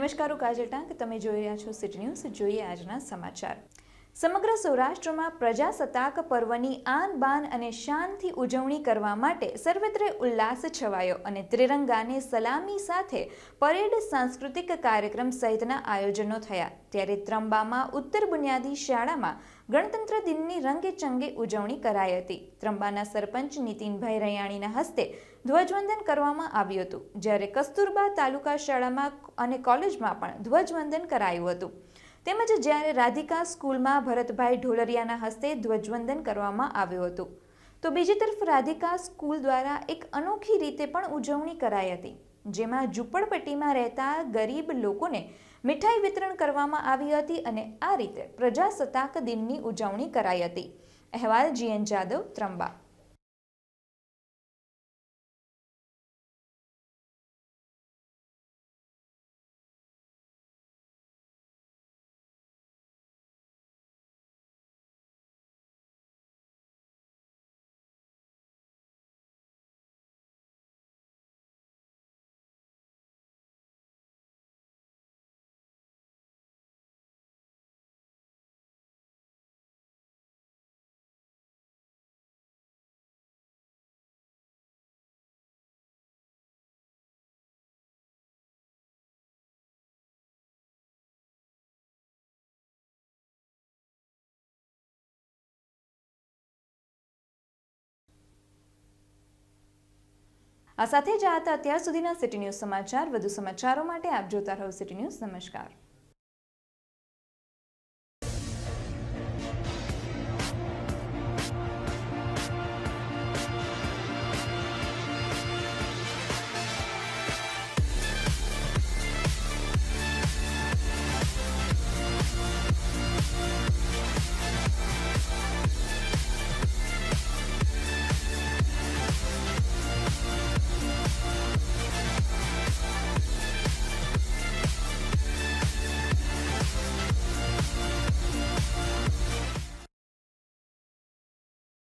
નમસ્કાર, હું કાજલ ટાંક. તમે જોઈ રહ્યા છો સિટી ન્યૂઝ. જોઈએ આજના સમાચાર. સમગ્ર સૌરાષ્ટ્રમાં પ્રજાસત્તાક પર્વની આન બાન અને શાનથી ઉજવણી કરવા માટે સર્વત્ર ઉલ્લાસ છવાયો અને ત્રિરંગાને સલામી સાથે પરેડ, સાંસ્કૃતિક કાર્યક્રમ સહિતના આયોજનો થયા. ત્યારે ત્રંબામાં ઉત્તર બુનિયાદી શાળામાં ગણતંત્ર દિનની રંગેચંગે ઉજવણી કરાઈ હતી. ત્રંબાના સરપંચ નીતિનભાઈ રૈયાણીના હસ્તે ધ્વજવંદન કરવામાં આવ્યું હતું, જ્યારે કસ્તુરબા તાલુકા શાળામાં અને કોલેજમાં પણ ધ્વજવંદન કરાયું હતું. તેમજ જ્યારે રાધિકા સ્કૂલમાં ભરતભાઈ ઢોલરિયાના હસ્તે ધ્વજવંદન કરવામાં આવ્યું હતું, તો બીજી તરફ રાધિકા સ્કૂલ દ્વારા એક અનોખી રીતે પણ ઉજવણી કરાઈ હતી, જેમાં ઝૂંપડપટ્ટીમાં રહેતા ગરીબ લોકોને મીઠાઈ વિતરણ કરવામાં આવી હતી અને આ રીતે પ્રજાસત્તાક દિનની ઉજવણી કરાઈ હતી. અહેવાલ GN જાદવ, ત્રંબા. આ સાથે જ આ હતા અત્યાર સુધીના સિટી ન્યૂઝ સમાચાર. વધુ સમાચારો માટે આપ જોતા રહો સિટી ન્યૂઝ. નમસ્કાર.